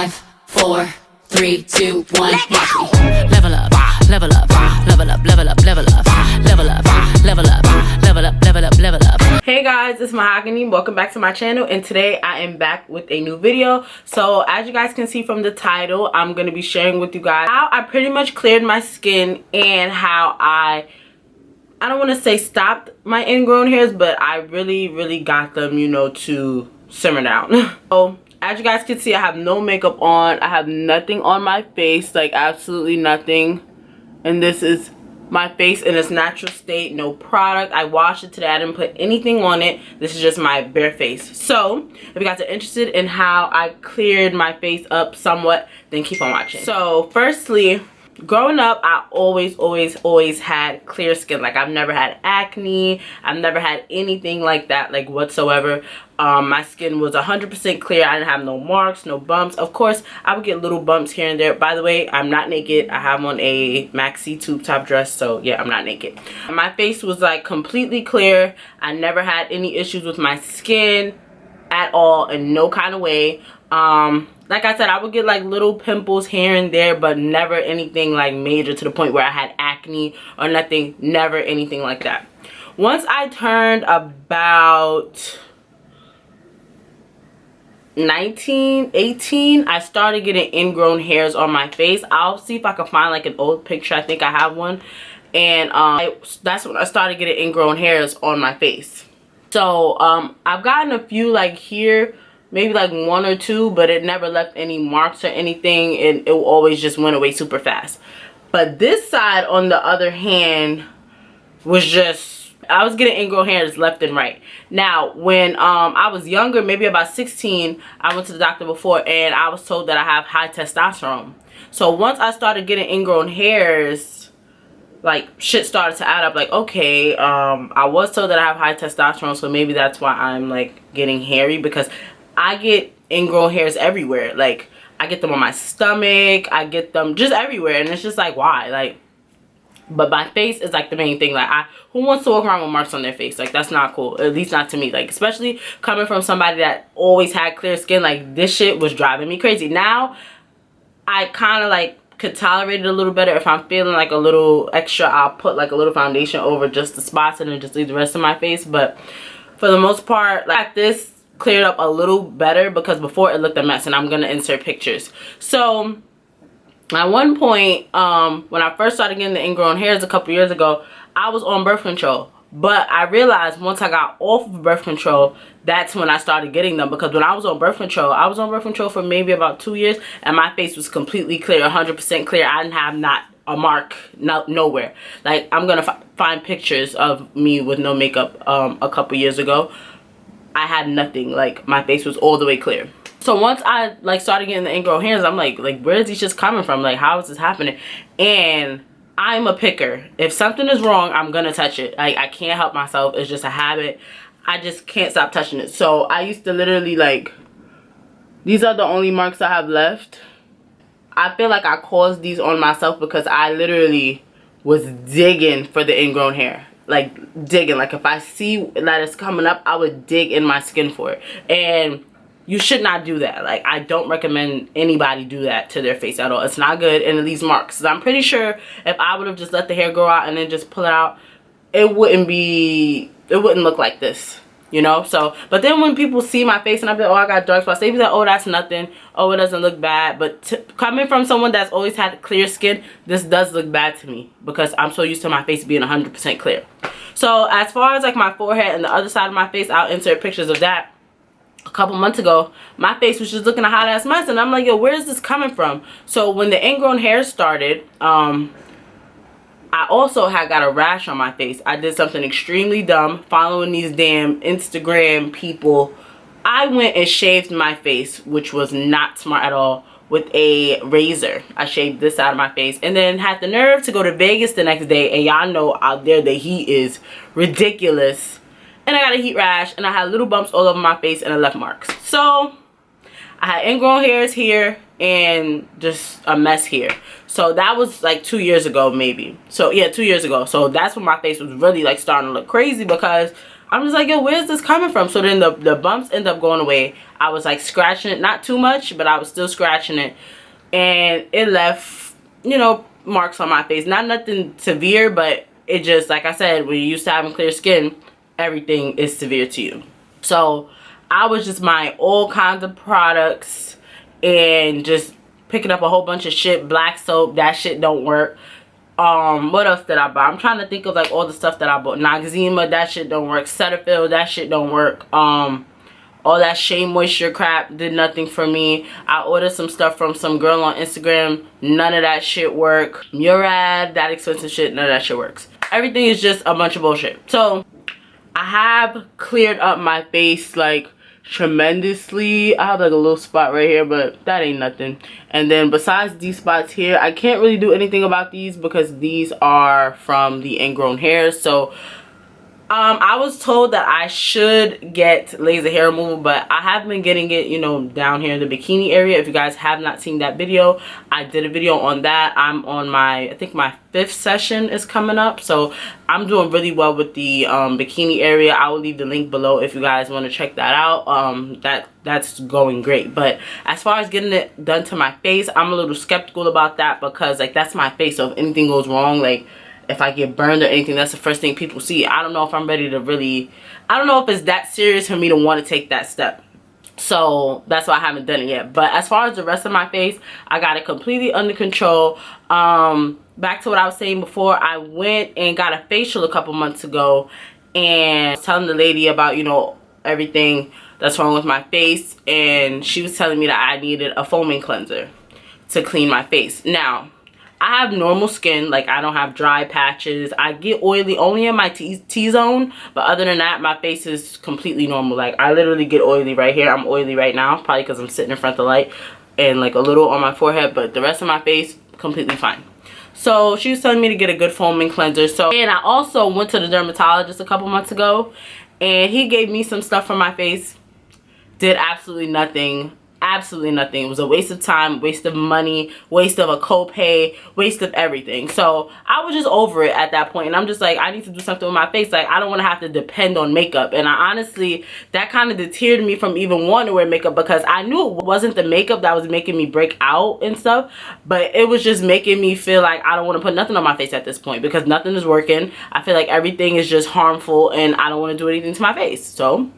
5, 4, 3, 2, 1, watch me. Level up, level up, level up, level up, level up, level up, level up, level up, level up, level up. Hey guys, it's Mahogany. Welcome back to my channel, and today I am back with a new video. So as you guys can see from the title, I'm going to be sharing with you guys how I pretty much cleared my skin and how I don't want to say stopped my ingrown hairs, but I really got them, you know, to simmer down. So as you guys can see, I have no makeup on. I have nothing on my face, like absolutely nothing. And this is my face in its natural state, no product. I washed it today. I didn't put anything on it. This is just my bare face. So if you guys are interested in how I cleared my face up somewhat, then keep on watching. So firstly, growing up, I always had clear skin. Like, I've never had acne. I've never had anything like that, like, whatsoever. My skin was 100% clear. I didn't have no marks, no bumps. Of course, I would get little bumps here and there. By the way, I'm not naked. I have on a maxi tube top dress, so yeah, I'm not naked. My face was like completely clear. I never had any issues with my skin at all, in no kind of way. Like I said, I would get like little pimples here and there, but never anything like major to the point where I had acne or nothing. Never anything like that. Once I turned about 19, 18, I started getting ingrown hairs on my face. I'll see if I can find like an old picture. I think I have one. And that's when I started getting ingrown hairs on my face. So I've gotten a few like here, maybe like 1 or 2, but it never left any marks or anything, and it always just went away super fast. But this side, on the other hand, was just, I was getting ingrown hairs left and right. Now, when I was younger, maybe about 16, I went to the doctor before, and I was told that I have high testosterone. So once I started getting ingrown hairs, like, shit started to add up. Like, okay, I was told that I have high testosterone, so maybe that's why I'm like getting hairy, because I get ingrown hairs everywhere. Like, I get them on my stomach, I get them just everywhere, and it's just like, why? Like, but my face is like the main thing. Like, who wants to walk around with marks on their face? Like, that's not cool, at least not to me. Like, especially coming from somebody that always had clear skin, like, this shit was driving me crazy. Now I kind of like could tolerate it a little better. If I'm feeling like a little extra, I'll put like a little foundation over just the spots and then just leave the rest of my face. But for the most part, like, this cleared up a little better, because before it looked a mess, and I'm gonna insert pictures. So at one point, when I first started getting the ingrown hairs a couple years ago, I was on birth control. But I realized once I got off of birth control, that's when I started getting them. Because when I was on birth control for maybe about 2 years, and my face was completely clear, 100% clear. I didn't have not a mark, nowhere. Like, I'm gonna find pictures of me with no makeup a couple years ago. I had nothing. Like, my face was all the way clear. So once I like started getting the ingrown hairs, I'm like where is these just coming from? Like, how is this happening? And I'm a picker. If something is wrong, I'm gonna touch it. I can't help myself. It's just a habit. I just can't stop touching it. So I used to literally, like, these are the only marks I have left. I feel like I caused these on myself, because I literally was digging for the ingrown hair. Like, digging. Like, if I see that it's coming up, I would dig in my skin for it. And you should not do that. Like, I don't recommend anybody do that to their face at all. It's not good, and it leaves marks. So I'm pretty sure if I would have just let the hair grow out and then just pull it out, it wouldn't look like this, you know? So, but then when people see my face and I'm like, oh, I got dark spots, they be like, oh, that's nothing. Oh, it doesn't look bad. But coming from someone that's always had clear skin, this does look bad to me, because I'm so used to my face being 100% clear. So as far as like my forehead and the other side of my face, I'll insert pictures of that. A couple months ago, my face was just looking a hot ass mess, and I'm like, yo, where is this coming from? So when the ingrown hair started, I also had got a rash on my face. I did something extremely dumb, following these damn Instagram people. I went and shaved my face, which was not smart at all, with a razor. I shaved this side of my face, and then had the nerve to go to Vegas the next day, and y'all know out there the heat is ridiculous. And I got a heat rash, and I had little bumps all over my face, and I left marks. So I had ingrown hairs here and just a mess here. So that was like 2 years ago, maybe. So yeah, 2 years ago. So that's when my face was really like starting to look crazy, because I'm just like, yo, where's this coming from? So then the bumps end up going away. I was like scratching it, not too much, but I was still scratching it. And it left, you know, marks on my face. Not nothing severe, but it just, like I said, when you're used to having clear skin, everything is severe to you. So I was just buying all kinds of products and just picking up a whole bunch of shit. Black soap, that shit don't work. What else did I buy? I'm trying to think of like all the stuff that I bought. Noxzema, that shit don't work. Cetaphil, that shit don't work. All that Shea Moisture crap did nothing for me. I ordered some stuff from some girl on Instagram. None of that shit work. Murad, that expensive shit, none of that shit works. Everything is just a bunch of bullshit. So I have cleared up my face like tremendously. I have like a little spot right here, but that ain't nothing. And then besides these spots here, I can't really do anything about these because these are from the ingrown hairs. So I was told that I should get laser hair removal, but I have been getting it, you know, down here in the bikini area. If you guys have not seen that video, I did a video on that. I'm on my, I think my 5th session is coming up. So I'm doing really well with the bikini area. I will leave the link below if you guys want to check that out. That's going great. But as far as getting it done to my face, I'm a little skeptical about that because like that's my face. So if anything goes wrong, like if I get burned or anything, that's the first thing people see. I don't know if I'm ready to really, I don't know if it's that serious for me to want to take that step. So that's why I haven't done it yet. But as far as the rest of my face, I got it completely under control. Back to what I was saying before, I went and got a facial a couple months ago and I was telling the lady about, you know, everything that's wrong with my face, and she was telling me that I needed a foaming cleanser to clean my face. Now, I have normal skin, like I don't have dry patches. I get oily only in my T-zone, but other than that, my face is completely normal. Like I literally get oily right here. I'm oily right now, probably because I'm sitting in front of the light, and like a little on my forehead, but the rest of my face, completely fine. So she was telling me to get a good foaming cleanser. So, and I also went to the dermatologist a couple months ago, and he gave me some stuff for my face. Did absolutely nothing. Absolutely nothing. It was a waste of time, waste of money, waste of a copay, waste of everything. So I was just over it at that point, and I'm just like, I need to do something with my face. Like I don't want to have to depend on makeup. And I honestly, that kind of deterred me from even wanting to wear makeup because I knew it wasn't the makeup that was making me break out and stuff, but it was just making me feel like I don't want to put nothing on my face at this point because nothing is working. I feel like everything is just harmful and I don't want to do anything to my face. So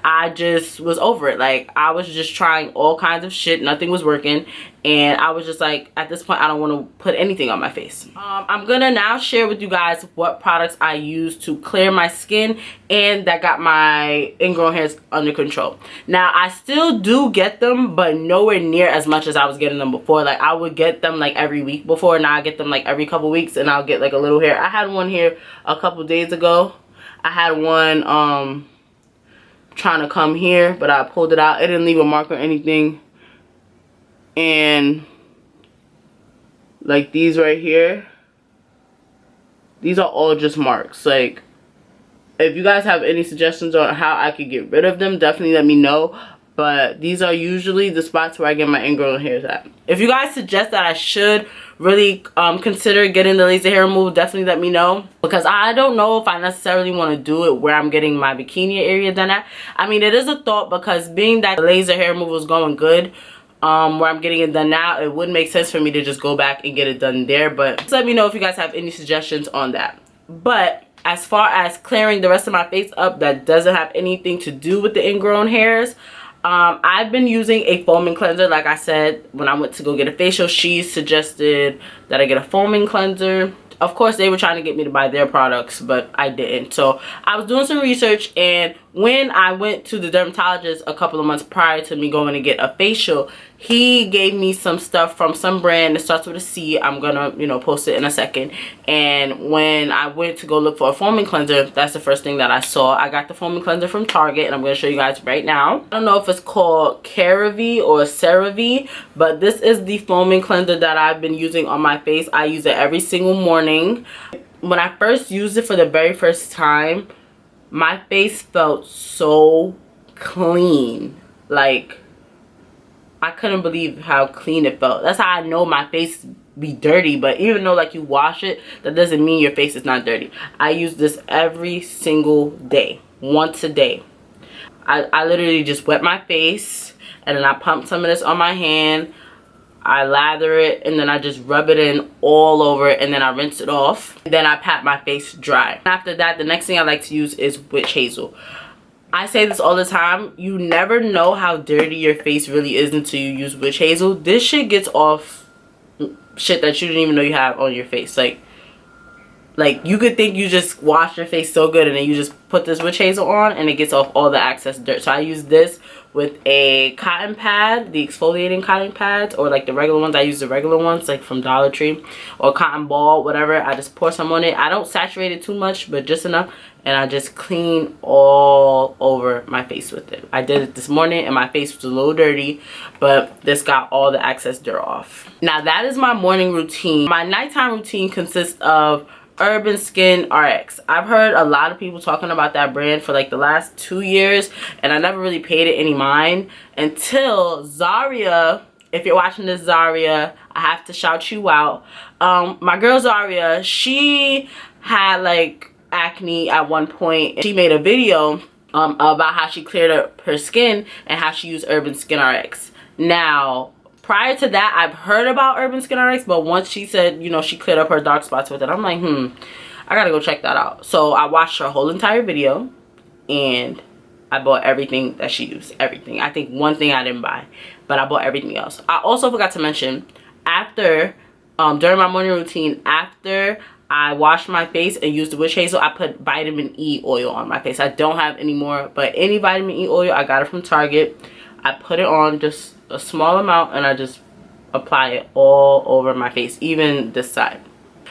I just was over it. Like I was just trying all kinds of shit, nothing was working, and I was just like, at this point I don't want to put anything on my face. I'm gonna now share with you guys what products I use to clear my skin and that got my ingrown hairs under control. Now I still do get them, but nowhere near as much as I was getting them before. Like I would get them like every week before, now I get them like every couple weeks, and I'll get like a little hair. I had one here a couple days ago. I had one trying to come here, but I pulled it out. It didn't leave a mark or anything. And like these right here, these are all just marks. Like if you guys have any suggestions on how I could get rid of them, definitely let me know. But these are usually the spots where I get my ingrown hairs at. If you guys suggest that I should really consider getting the laser hair removal, definitely let me know, because I don't know if I necessarily want to do it where I'm getting my bikini area done at. I mean, it is a thought, because being that the laser hair removal is going good where I'm getting it done now, it would make sense for me to just go back and get it done there. But just let me know if you guys have any suggestions on that. But as far as clearing the rest of my face up that doesn't have anything to do with the ingrown hairs, I've been using a foaming cleanser. Like I said, when I went to go get a facial, she suggested that I get a foaming cleanser. Of course, they were trying to get me to buy their products, but I didn't. So I was doing some research, and when I went to the dermatologist a couple of months prior to me going to get a facial, he gave me some stuff from some brand that starts with a C. I'm gonna, you know, post it in a second. And when I went to go look for a foaming cleanser, that's the first thing that I saw. I got the foaming cleanser from Target, and I'm gonna show you guys right now. I don't know if it's called CeraVe or CeraVe, but this is the foaming cleanser that I've been using on my face. I use it every single morning. When I first used it for the very first time, my face felt so clean. Like, I couldn't believe how clean it felt. That's how I know my face be dirty, but even though like you wash it, that doesn't mean your face is not dirty. I use this every single day. once a day. I literally just wet my face, and then I pump some of this on my hand. I lather it, and then I just rub it in all over it, and then I rinse it off. Then I pat my face dry. After that, the next thing I like to use is witch hazel. I say this all the time. You never know how dirty your face really is until you use witch hazel. This shit gets off shit that you didn't even know you have on your face. Like you could think you just washed your face so good, and then you just put this witch hazel on, and it gets off all the excess dirt. So I use this with a cotton pad, the exfoliating cotton pads, or like the regular ones. I use the regular ones like from Dollar Tree, or cotton ball, whatever. I just pour some on it. I don't saturate it too much, but just enough, and I just clean all over my face with it. I did it this morning, and my face was a little dirty, but this got all the excess dirt off. Now that is my morning routine. My nighttime routine consists of Urban Skin RX. I've heard a lot of people talking about that brand for like the last 2 years, and I never really paid it any mind until Zaria. If you're watching this, Zaria, I have to shout you out. My girl Zaria, she had like acne at one point. She made a video about how she cleared up her skin and how she used Urban Skin RX. Now, prior to that, I've heard about Urban Skin RX, but once she said, you know, she cleared up her dark spots with it, I'm like, I gotta go check that out. So I watched her whole entire video, and I bought everything that she used. Everything. I think one thing I didn't buy, but I bought everything else. I also forgot to mention, after, during my morning routine, after I washed my face and used the witch hazel, I put vitamin E oil on my face. I don't have any more, but any vitamin E oil, I got it from Target. I put it on just a small amount, and I just apply it all over my face, even this side.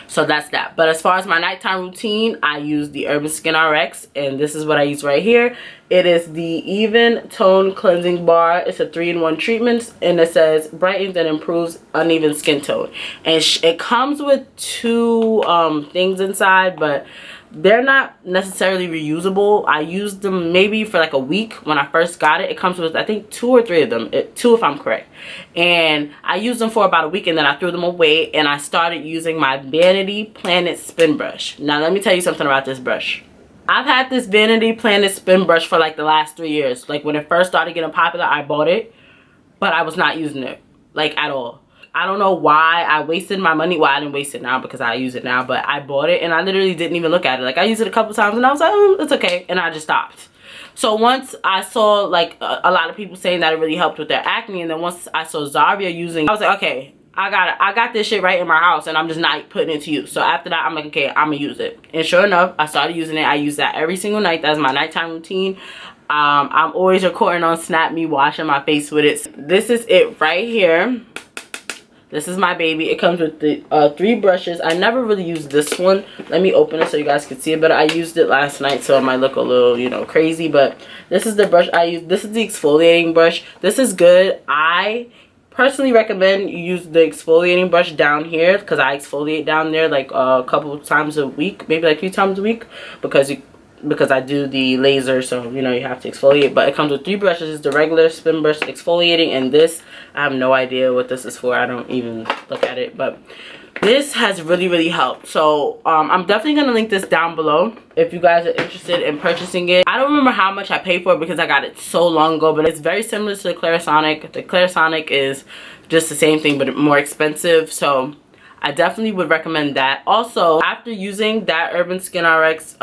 So that's that. But as far as my nighttime routine, I use the Urban Skin RX, and this is what I use right here. It is the Even Tone Cleansing Bar. It's a 3-in-1 treatment, and it says brightens and improves uneven skin tone. And it comes with 2 things inside, but they're not necessarily reusable. I used them maybe for like a week when I first got it. It comes with, I think, 2 or 3 of them. 2 if I'm correct. And I used them for about a week, and then I threw them away, and I started using my Vanity Planet Spin Brush. Now let me tell you something about this brush. I've had this Vanity Planet Spin Brush for like the last 3 years. Like when it first started getting popular, I bought it, but I was not using it like at all. I don't know why I wasted my money. Well, I didn't waste it now because I use it now, but I bought it and I literally didn't even look at it. Like I used it a couple times and I was like, it's okay, and I just stopped. So once I saw like a lot of people saying that it really helped with their acne, and then once I saw Zaria using, I was like, okay, I got this shit right in my house, and I'm just not putting it to use. So after that, I'm like, okay, I'm gonna use it. And sure enough, I started using it. I use that every single night. That's my nighttime routine. I'm always recording on Snap me washing my face with it. This is it right here. This is my baby. It comes with the 3 brushes. I never really used this one. Let me open it so you guys can see it. But I used it last night, so it might look a little, you know, crazy. But this is the brush I use. This is the exfoliating brush. This is good. I personally recommend you use the exfoliating brush down here, because I exfoliate down there like a couple times a week, maybe like 3 times a week, because I do the laser, so you know you have to exfoliate. But it comes with 3 brushes. It's the regular spin brush exfoliating, and this, I have no idea what this is for. I don't even look at it, but this has really helped. So I'm definitely gonna link this down below if you guys are interested in purchasing it. I don't remember how much I paid for it because I got it so long ago, but it's very similar to the Clarisonic. The Clarisonic is just the same thing but more expensive, so I definitely would recommend that. Also, after using that Urban Skin RX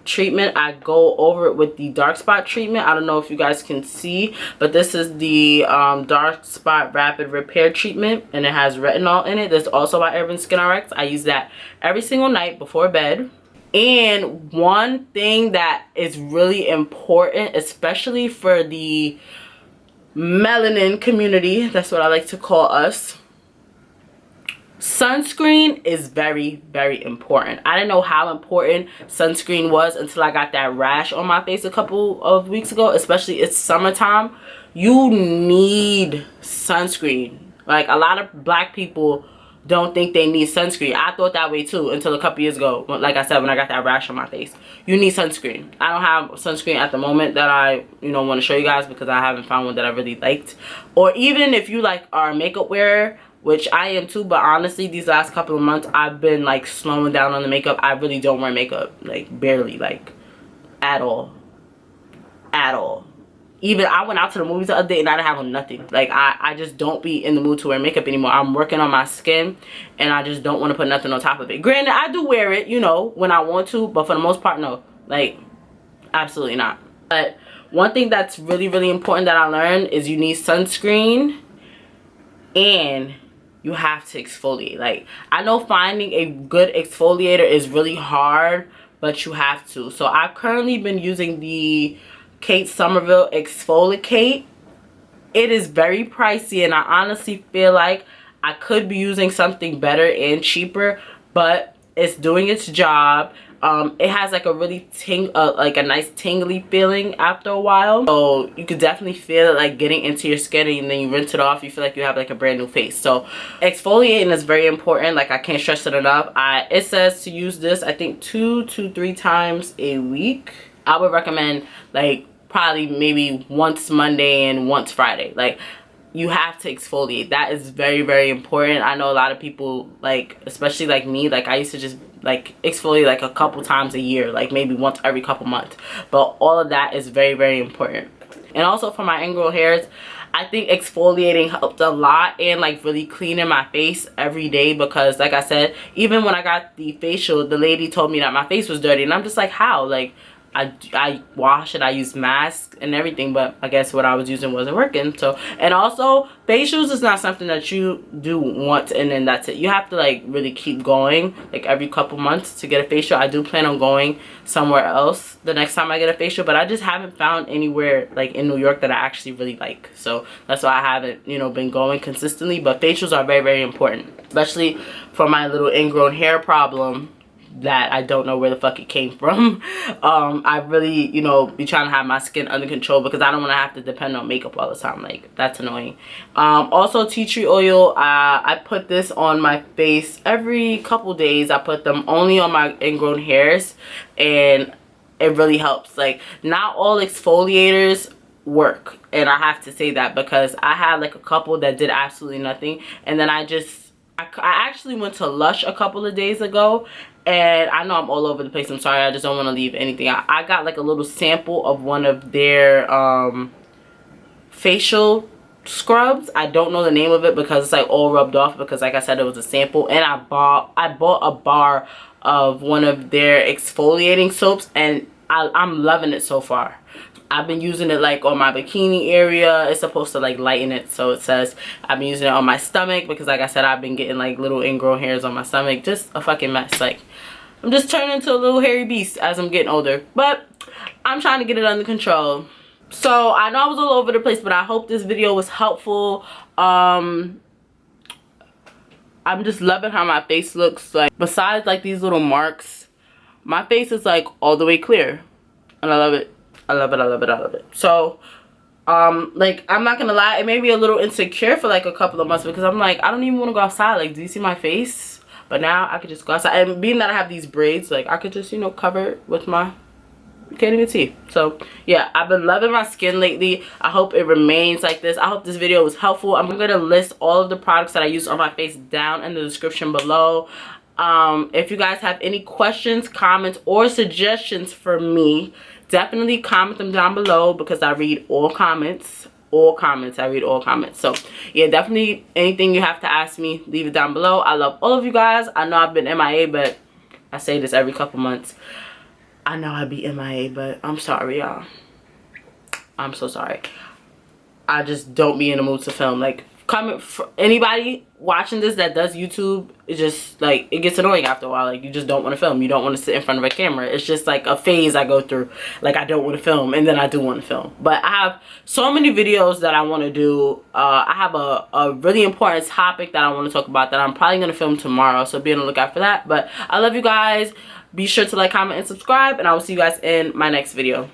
treatment, I go over it with the dark spot treatment. I don't know if you guys can see, but this is the dark spot rapid repair treatment, and it has retinol in it. That's also by Urban Skin RX. I use that every single night before bed. And one thing that is really important, especially for the melanin community, that's what I like to call us, sunscreen is very important. I didn't know how important sunscreen was until I got that rash on my face a couple of weeks ago. Especially it's summertime, you need sunscreen. Like a lot of black people don't think they need sunscreen. I thought that way too until a couple years ago. Like I said, when I got that rash on my face, you need sunscreen. I don't have sunscreen at the moment that I want to show you guys, because I haven't found one that I really liked. Or even if you like are a makeup wearer, which I am too, but honestly these last couple of months I've been like slowing down on the makeup. I really don't wear makeup, like barely, like at all. at all. Even I went out to the movies the other day and I didn't have on nothing. Like I just don't be in the mood to wear makeup anymore. I'm working on my skin and I just don't want to put nothing on top of it. Granted, I do wear it, you know, when I want to, but for the most part, no. Like, absolutely not. But one thing that's really, really important that I learned is you need sunscreen and you have to exfoliate. Like, I know finding a good exfoliator is really hard, but you have to. So I've currently been using the Kate Somerville Exfoliate. It is very pricey and I honestly feel like I could be using something better and cheaper, but it's doing its job. It has like a really like a nice tingly feeling after a while, so you could definitely feel it like getting into your skin, and then you rinse it off, you feel like you have like a brand new face. So exfoliating is very important. Like, I can't stress it enough. It says to use this, I think 2 to 3 times a week. I would recommend like probably maybe once Monday and once Friday. Like, you have to exfoliate. That is very, very important. I know a lot of people, like, especially like me, like I used to just like exfoliate like a couple times a year, like maybe once every couple months, but all of that is very, very important. And also for my ingrown hairs, I think exfoliating helped a lot, and like really cleaning my face every day, because like I said, even when I got the facial, the lady told me that my face was dirty, and I'm just like, how? Like, I wash it, I use masks and everything, but I guess what I was using wasn't working. So, and also facials is not something that you do once and then that's it. You have to like really keep going like every couple months to get a facial. I do plan on going somewhere else the next time I get a facial, but I just haven't found anywhere like in New York that I actually really like. So that's why I haven't, you know, been going consistently. But facials are very, very important, especially for my little ingrown hair problem that I don't know where the fuck it came from. I really, you know, be trying to have my skin under control because I don't want to have to depend on makeup all the time. Like, that's annoying. Also, tea tree oil, I put this on my face every couple days. I put them only on my ingrown hairs and it really helps. Like, not all exfoliators work, and I have to say that because I had like a couple that did absolutely nothing, and then I actually went to Lush a couple of days ago, and I know I'm all over the place, I'm sorry, I just don't want to leave anything out. I got like a little sample of one of their facial scrubs. I don't know the name of it because it's like all rubbed off, because like I said, it was a sample, and I bought a bar of one of their exfoliating soaps, and I'm loving it so far. I've been using it like on my bikini area. It's supposed to like lighten it, so it says. I've been using it on my stomach because like I said, I've been getting like little ingrown hairs on my stomach. Just a fucking mess. Like, I'm just turning into a little hairy beast as I'm getting older, but I'm trying to get it under control. So I know I was all over the place, but I hope this video was helpful. I'm just loving how my face looks. Like, besides like these little marks, my face is like all the way clear, and I love it. I love it, I love it, I love it. So, like, I'm not gonna lie, it made me a little insecure for like a couple of months because I'm like, I don't even want to go outside. Like, do you see my face? But now I could just go outside. And being that I have these braids, like, I could just, you know, cover it with my, you can't even see. So, yeah, I've been loving my skin lately. I hope it remains like this. I hope this video was helpful. I'm gonna list all of the products that I use on my face down in the description below. If you guys have any questions, comments, or suggestions for me, definitely comment them down below because I read all comments. I read all comments. So yeah, definitely anything you have to ask me, leave it down below. I love all of you guys. I know I've been MIA, but I say this every couple months. I know I'd be MIA, but I'm sorry, y'all. I'm so sorry. I just don't be in the mood to film. Like, comment for anybody watching this that does YouTube, it's just like, it gets annoying after a while. Like, you just don't want to film. You don't want to sit in front of a camera. It's just like a phase I go through. Like, I don't want to film, and then I do want to film. But I have so many videos that I want to do. I have a really important topic that I want to talk about that I'm probably going to film tomorrow, so be on the lookout for that. But I love you guys. Be sure to like, comment, and subscribe, and I will see you guys in my next video.